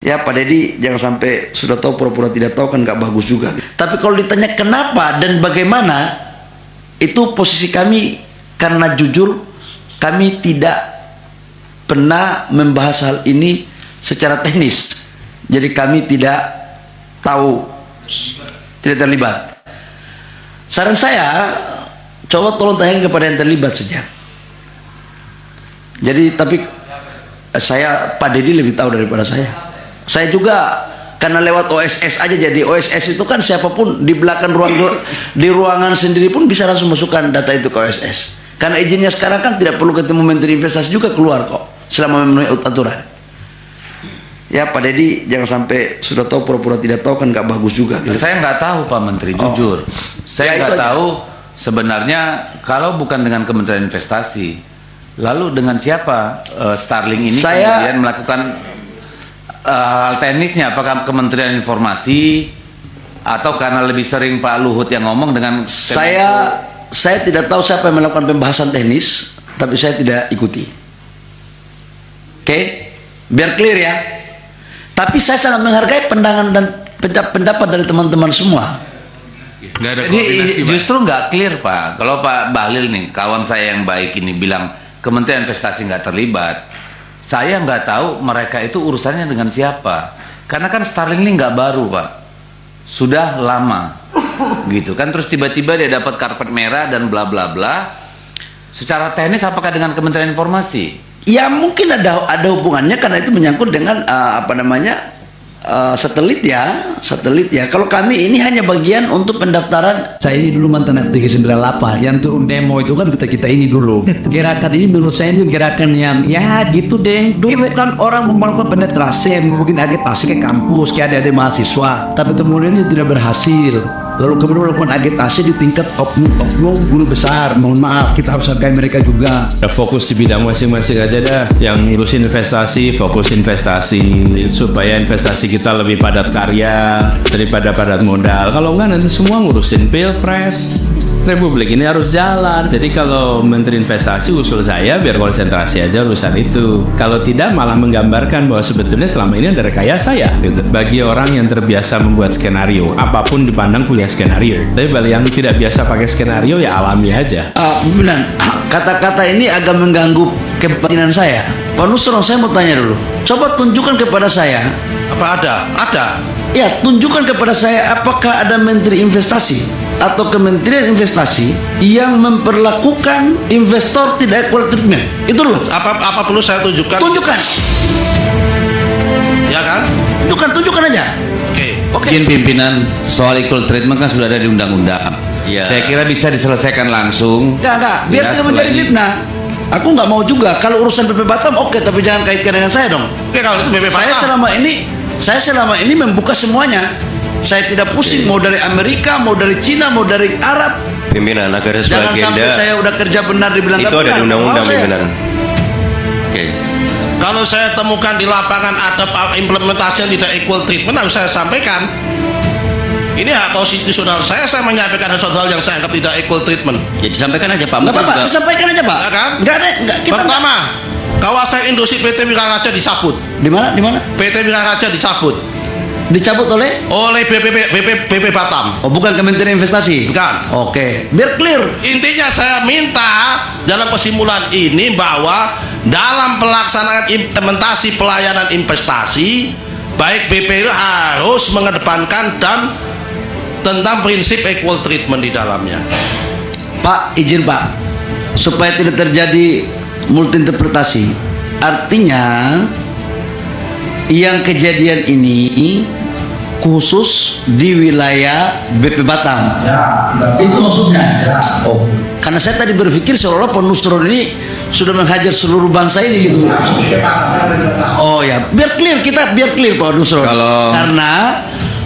Ya Pak Deddy, jangan sampai sudah tahu pura-pura tidak tahu, kan nggak bagus juga. Tapi kalau ditanya kenapa dan bagaimana, itu posisi kami karena jujur kami tidak pernah membahas hal ini secara teknis. Jadi kami tidak tahu, tidak terlibat. Saran saya, coba tolong tanya kepada yang terlibat saja. Jadi tapi saya, Pak Deddy lebih tahu daripada saya. Saya juga karena lewat OSS aja, jadi OSS itu kan siapapun di belakang di ruangan sendiri pun bisa langsung masukkan data itu ke OSS. Karena izinnya sekarang kan tidak perlu ketemu Menteri Investasi juga keluar kok, selama memenuhi aturan. Ya Pak Deddy, jangan sampai sudah tahu pura-pura tidak tahu, kan nggak bagus juga. Gitu. Saya nggak tahu Pak Menteri, jujur. Saya nggak tahu sebenarnya kalau bukan dengan Kementerian Investasi, lalu dengan siapa Starlink ini kemudian melakukan hal teknisnya? Apakah Kementerian Informasi atau karena lebih sering Pak Luhut yang ngomong dengan saya tidak tahu siapa yang melakukan pembahasan teknis, tapi saya tidak ikuti. Oke, biar clear ya. Tapi saya sangat menghargai pandangan dan pendapat dari teman-teman semua. Nggak ada koordinasi, justru nggak clear Pak. Kalau Pak Bahlil nih, kawan saya yang baik ini bilang Kementerian Investasi nggak terlibat, saya nggak tahu mereka itu urusannya dengan siapa. Karena kan Starlink ini nggak baru Pak, sudah lama gitu kan. Terus tiba-tiba dia dapat karpet merah dan bla bla bla. Secara teknis apakah dengan Kementerian Informasi? Ya mungkin ada hubungannya karena itu menyangkut dengan satelit ya. Kalau kami ini hanya bagian untuk pendaftaran. Saya ini dulu mantan aktivis 98 yang turun demo itu kan kita ini dulu. Gerakan ini menurut saya ini gerakan yang ya gitu deh. Dulu kan orang melakukan penetrasi, mungkin agitasi ke kampus, ke adik-adik mahasiswa, tapi kemudian itu tidak berhasil. Lalu kemudian melakukan agitasi di tingkat oknum guru besar. Mohon maaf, kita harus hargai mereka juga. Fokus di bidang masing-masing aja dah. Yang ngurusin investasi, fokus investasi supaya investasi kita lebih padat karya daripada padat modal. Kalau enggak nanti semua ngurusin pilpres. Republik ini harus jalan. Jadi kalau Menteri Investasi, usul saya biar konsentrasi aja urusan itu. Kalau tidak malah menggambarkan bahwa sebetulnya selama ini ada rekayasa ya gitu. Bagi orang yang terbiasa membuat skenario, apapun dipandang punya skenario. Tapi bagi yang tidak biasa pakai skenario ya alami aja. Benar, kata-kata ini agak mengganggu kebatinan saya. Pak Nusron, saya mau tanya dulu. Coba tunjukkan kepada saya. Apa ada? Ada. Ya, tunjukkan kepada saya apakah ada Menteri Investasi atau Kementerian Investasi yang memperlakukan investor tidak equal treatment. Itu loh. Apa perlu saya tunjukkan? Tunjukkan. Ya kan? Tunjukkan aja. Oke. Izin pimpinan, soal equal treatment kan sudah ada di undang-undang. Ya. Saya kira bisa diselesaikan langsung. Enggak. Biar tidak menjadi fitnah. Aku nggak mau juga. Kalau urusan BP Batam oke, tapi jangan kaitkan dengan saya dong. Oke, kalau itu BP Batam. Saya selama ini membuka semuanya. Saya tidak pusing mau dari Amerika, mau dari Cina, mau dari Arab. Pimpinan, agar sesuai agenda. Jangan sampai saya udah kerja benar dibilang itu ada di undang-undang pimpinan. Oke. Kalau saya temukan di lapangan ada implementasi yang tidak equal treatment, harus saya sampaikan. Ini hak konstitusional saya menyampaikan sesuatu hal yang saya anggap tidak equal treatment. Ya disampaikan aja Pak. Nggak apa-apa, disampaikan aja Pak. Ya kan? Nggak ada. Pertama, kawasan industri PT Wiraraja dicabut. Di mana? PT Wiraraja dicabut. Dicabut oleh BP Batam. Oh, bukan Kementerian Investasi. Bukan. Oke, biar clear. Intinya saya minta dalam kesimpulan ini bahwa dalam pelaksanaan implementasi pelayanan investasi, baik BP harus mengedepankan dan tentang prinsip equal treatment di dalamnya. Pak, izin Pak, supaya tidak terjadi multi interpretasi. Artinya yang kejadian ini khusus di wilayah BP Batam. Ya, itu maksudnya. Ya. Oh, karena saya tadi berpikir seolah-olah Pak Nusron ini sudah menghajar seluruh bangsa ini gitu. Oh ya, biar clear Pak Nusron. Karena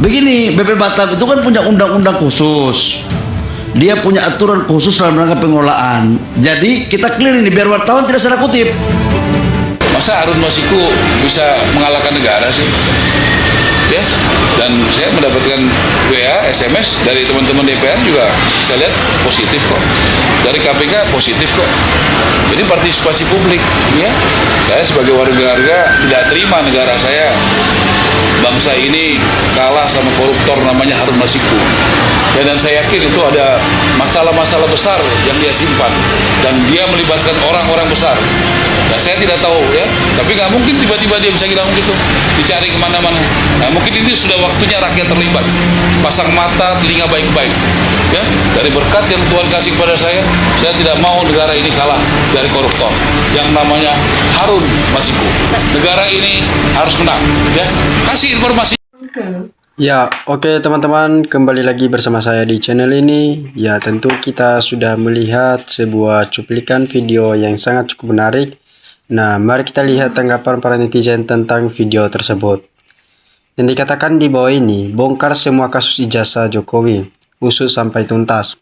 begini, BP Batam itu kan punya undang-undang khusus. Dia punya aturan khusus dalam rangka pengelolaan. Jadi kita clear ini biar wartawan tidak salah kutip. Masa Harun Masiku bisa mengalahkan negara sih? Ya, dan saya mendapatkan WA, SMS dari teman-teman DPR juga saya lihat positif kok. Dari KPK positif kok. Jadi partisipasi publik, ya. Saya sebagai warga tidak terima negara saya bangsa ini kalah sama koruptor namanya Harun Masiku. Ya, dan saya yakin itu ada masalah-masalah besar yang dia simpan dan dia melibatkan orang-orang besar. Nah, saya tidak tahu ya, tapi nggak mungkin tiba-tiba dia bisa hilang gitu, dicari kemana-mana. Nah, mungkin ini sudah waktunya rakyat terlibat, pasang mata, telinga baik-baik. Ya, dari berkat yang Tuhan kasih kepada saya tidak mau negara ini kalah dari koruptor yang namanya Harun Masiku. Negara ini harus menang. Ya, kasih informasi. Ya, oke teman-teman, kembali lagi bersama saya di channel ini. Ya, tentu kita sudah melihat sebuah cuplikan video yang sangat cukup menarik. Nah, mari kita lihat tanggapan para netizen tentang video tersebut. Yang dikatakan di bawah ini, bongkar semua kasus ijazah Jokowi, usut sampai tuntas.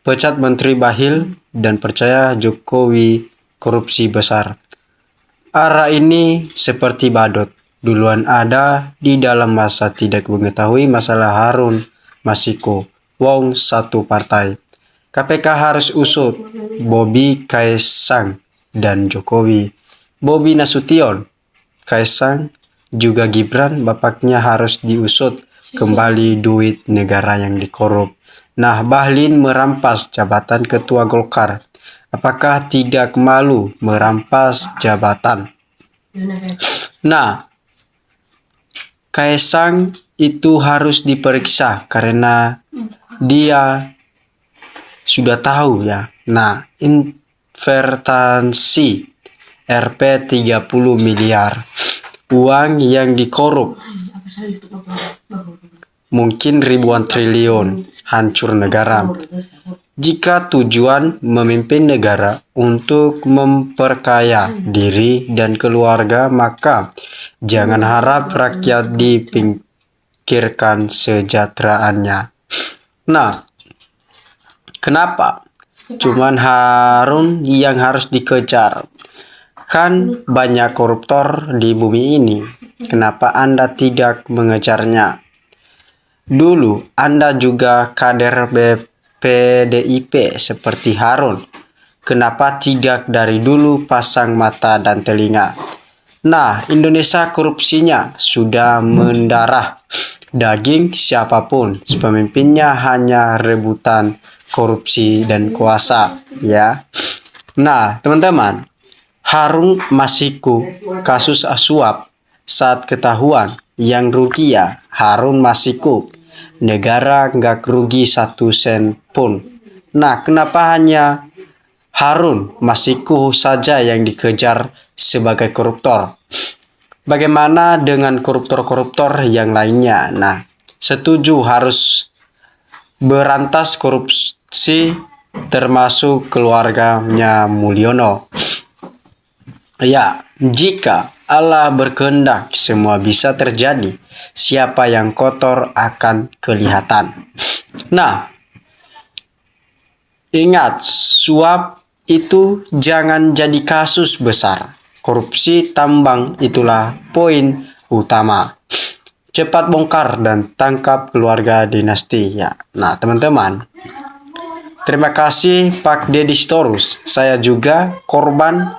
Pecat Menteri Bahlil dan percaya Jokowi korupsi besar. Arah ini seperti badut. Duluan ada di dalam masa tidak mengetahui masalah Harun Masiku. Wong satu partai. KPK harus usut Bobi, Kaesang, dan Jokowi. Bobi Nasution, Kaesang, juga Gibran, bapaknya harus diusut kembali duit negara yang dikorup. Nah, Bahlil merampas jabatan ketua Golkar. Apakah tidak malu merampas jabatan? Nah, Kaesang itu harus diperiksa karena dia sudah tahu ya. Nah, investasi Rp 30 miliar uang yang dikorup mungkin ribuan triliun, hancur negara. Jika tujuan memimpin negara untuk memperkaya diri dan keluarga, maka jangan harap rakyat dipikirkan sejahteraannya. Nah, kenapa cuman Harun yang harus dikejar? Kan banyak koruptor di bumi ini. Kenapa Anda tidak mengejarnya? Dulu Anda juga kader PDIP seperti Harun. Kenapa tidak dari dulu pasang mata dan telinga? Nah, Indonesia korupsinya sudah mendarah daging siapapun. Pemimpinnya hanya rebutan korupsi dan kuasa, ya. Nah, teman-teman, Harun Masiku kasus suap saat ketahuan yang rugi ya Harun Masiku. Negara nggak rugi 1 sen pun. Nah, kenapa hanya Harun Masiku saja yang dikejar sebagai koruptor? Bagaimana dengan koruptor-koruptor yang lainnya? Nah, setuju harus berantas korupsi termasuk keluarganya Mulyono. Ya, jika Allah berkehendak semua bisa terjadi. Siapa yang kotor akan kelihatan. Nah, ingat, suap itu jangan jadi kasus besar. Korupsi tambang itulah poin utama. Cepat bongkar dan tangkap keluarga dinasti ya. Nah, teman-teman, terima kasih Pak Deddy Sitorus. Saya juga korban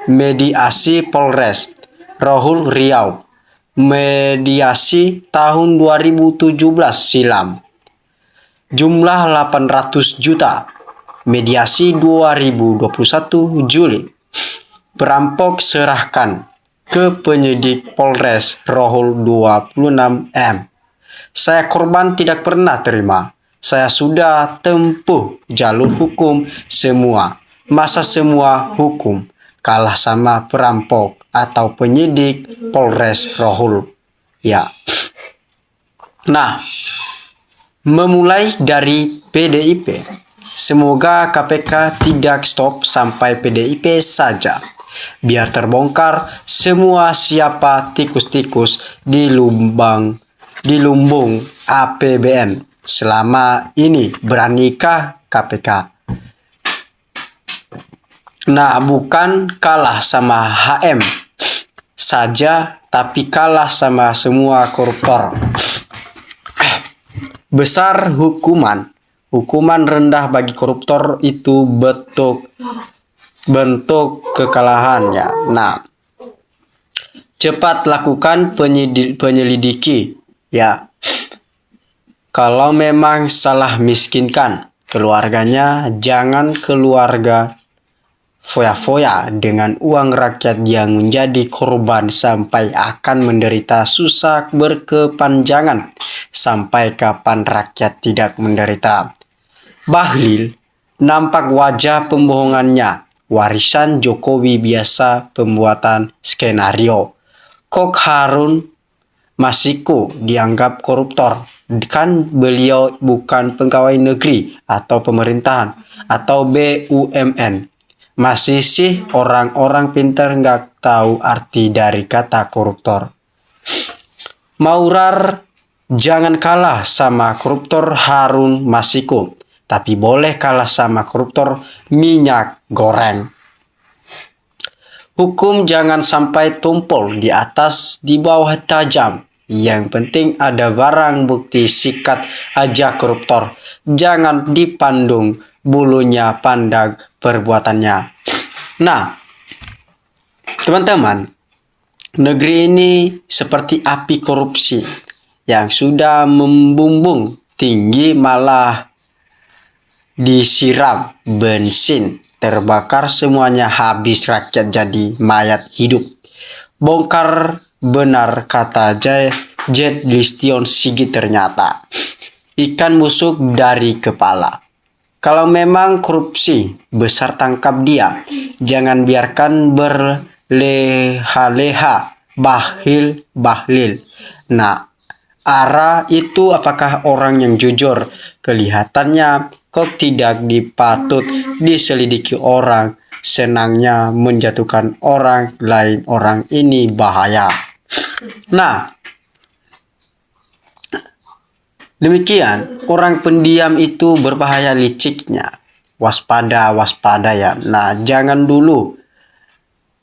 mediasi Polres Rohul Riau. Mediasi tahun 2017 silam. Jumlah 800 juta. Mediasi 2021 Juli. Perampok serahkan ke penyidik Polres Rohul 26M. Saya korban tidak pernah terima. Saya sudah tempuh jalur hukum semua. Masa semua hukum kalah sama perampok atau penyidik Polres Rohul. Ya. Nah, memulai dari PDIP. Semoga KPK tidak stop sampai PDIP saja. Biar terbongkar semua siapa tikus-tikus di lumbung APBN. Selama ini beranikah KPK? Nah, bukan kalah sama HM saja, tapi kalah sama semua koruptor. Besar hukuman. Hukuman rendah bagi koruptor itu bentuk kekalahan ya. Nah, cepat lakukan penyelidiki. Ya, kalau memang salah miskinkan keluarganya, jangan keluarga foya-foya dengan uang rakyat yang menjadi korban sampai akan menderita susah berkepanjangan. Sampai kapan rakyat tidak menderita? Bahlil nampak wajah pembohongannya. Warisan Jokowi biasa pembuatan skenario. Kok Harun Masiku dianggap koruptor? Kan beliau bukan pegawai negeri atau pemerintahan atau BUMN. Masih sih orang-orang pintar nggak tahu arti dari kata koruptor. Maurar jangan kalah sama koruptor Harun Masiku, tapi boleh kalah sama koruptor minyak goreng. Hukum jangan sampai tumpul di atas di bawah tajam. Yang penting ada barang bukti, sikat aja koruptor. Jangan dipandung bulunya, pandang perbuatannya. Nah, teman-teman, negeri ini seperti api korupsi yang sudah membumbung tinggi, malah disiram bensin, terbakar semuanya, habis rakyat jadi mayat hidup. Bongkar benar kata Jet Listion Sigit, ternyata ikan busuk dari kepala. Kalau memang korupsi besar, tangkap dia. Jangan biarkan berleha-leha. Bahlil. Nah, Ara itu apakah orang yang jujur? Kelihatannya kok tidak dipatut diselidiki orang. Senangnya menjatuhkan orang lain. Orang ini bahaya. Nah, demikian, orang pendiam itu berbahaya, liciknya. Waspada ya. Nah, jangan dulu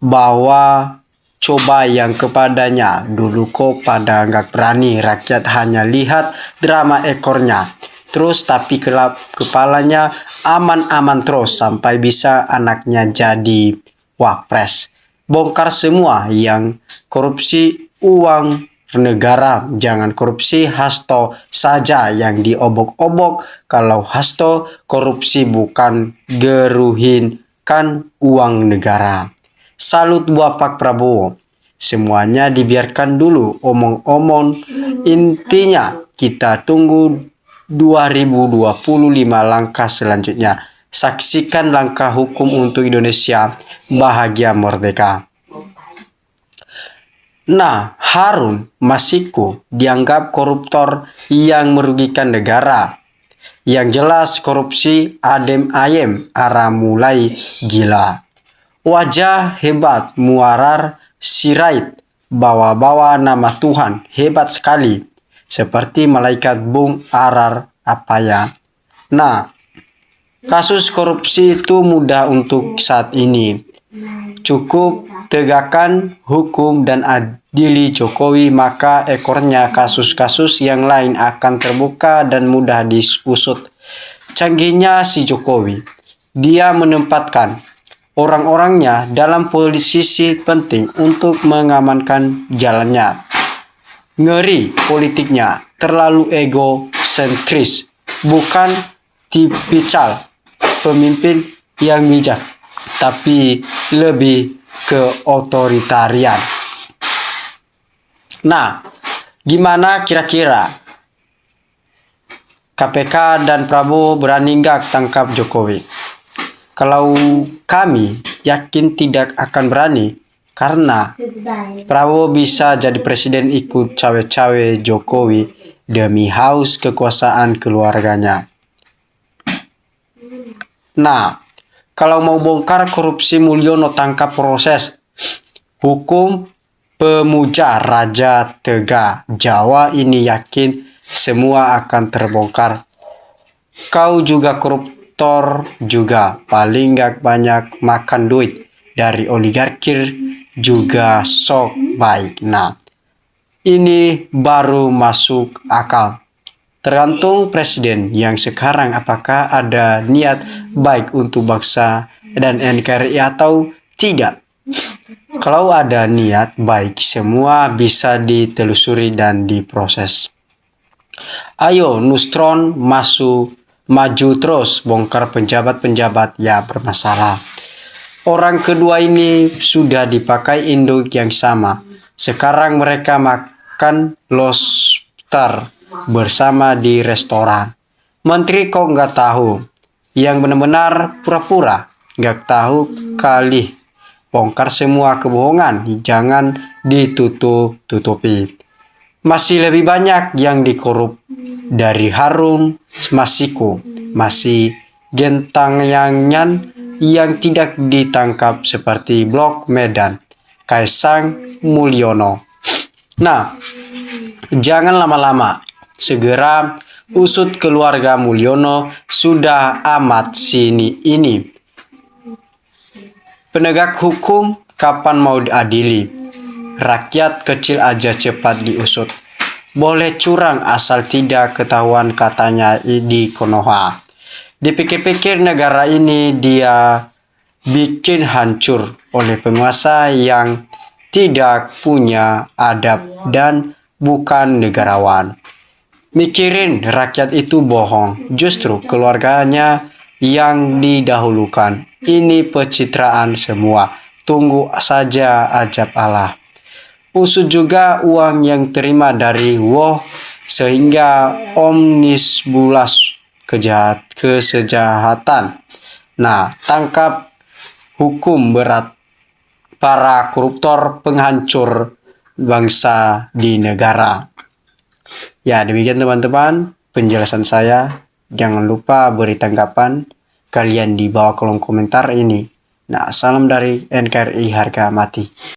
bawa coba yang kepadanya. Dulu kok pada nggak berani, rakyat hanya lihat drama ekornya. Terus tapi kepalanya aman-aman terus sampai bisa anaknya jadi wapres. Bongkar semua yang korupsi uang negara. Jangan korupsi Hasto saja yang diobok-obok. Kalau Hasto korupsi bukan geruhinkan uang negara. Salut buat Pak Prabowo. Semuanya dibiarkan dulu omong-omong. Intinya kita tunggu 2025 langkah selanjutnya. Saksikan langkah hukum untuk Indonesia bahagia merdeka. Nah, Harun Masiku dianggap koruptor yang merugikan negara. Yang jelas korupsi adem ayem, Ara mulai gila. Wajah hebat Muarar Sirait, bawa-bawa nama Tuhan, hebat sekali. Seperti malaikat Bung Arar apa ya. Nah, kasus korupsi itu mudah untuk saat ini. Cukup tegakkan hukum dan adili Jokowi, maka ekornya kasus-kasus yang lain akan terbuka dan mudah diusut. Canggihnya si Jokowi, dia menempatkan orang-orangnya dalam posisi penting untuk mengamankan jalannya. Ngeri politiknya, terlalu egosentris, bukan tipikal pemimpin yang bijak, tapi lebih ke otoritarian. Nah, gimana kira-kira KPK dan Prabowo berani nggak tangkap Jokowi? Kalau kami yakin tidak akan berani, karena Prabowo bisa jadi presiden ikut cawe-cawe Jokowi demi haus kekuasaan keluarganya. Nah, kalau mau bongkar korupsi Mulyono, tangkap proses hukum pemuja Raja Tega Jawa ini, yakin semua akan terbongkar. Kau juga koruptor juga, paling gak banyak makan duit dari oligarki juga sok baik. Nah, ini baru masuk akal. Tergantung presiden yang sekarang apakah ada niat baik untuk bangsa dan NKRI atau tidak. Kalau ada niat baik, semua bisa ditelusuri dan diproses. Ayo Nustron maju terus bongkar penjabat-penjabat yang bermasalah. Orang kedua ini sudah dipakai induk yang sama. Sekarang mereka makan lobster bersama di restoran. Menteri kok nggak tahu? Yang benar-benar pura-pura nggak tahu kali. Bongkar semua kebohongan, jangan ditutup-tutupi. Masih lebih banyak yang dikorup dari Harun Masiku, masih Gentangyangan yang tidak ditangkap seperti Blok Medan, Kaisang Mulyono. Nah, jangan lama-lama, segera usut keluarga Mulyono, sudah amat sini ini. Penegak hukum kapan mau diadili? Rakyat kecil aja cepat diusut. Boleh curang asal tidak ketahuan, katanya di Konoha. Dipikir-pikir negara ini dia bikin hancur oleh penguasa yang tidak punya adab dan bukan negarawan. Mikirin rakyat itu bohong, justru keluarganya yang didahulukan. Ini pencitraan semua. Tunggu saja ajab Allah. Usut juga uang yang terima dari Woh sehingga omnibus kesejahatan. Nah, tangkap hukum berat para koruptor penghancur bangsa di negara. Ya, demikian teman-teman penjelasan saya. Jangan lupa beri tanggapan kalian di bawah kolom komentar ini. Nah, salam dari NKRI harga mati.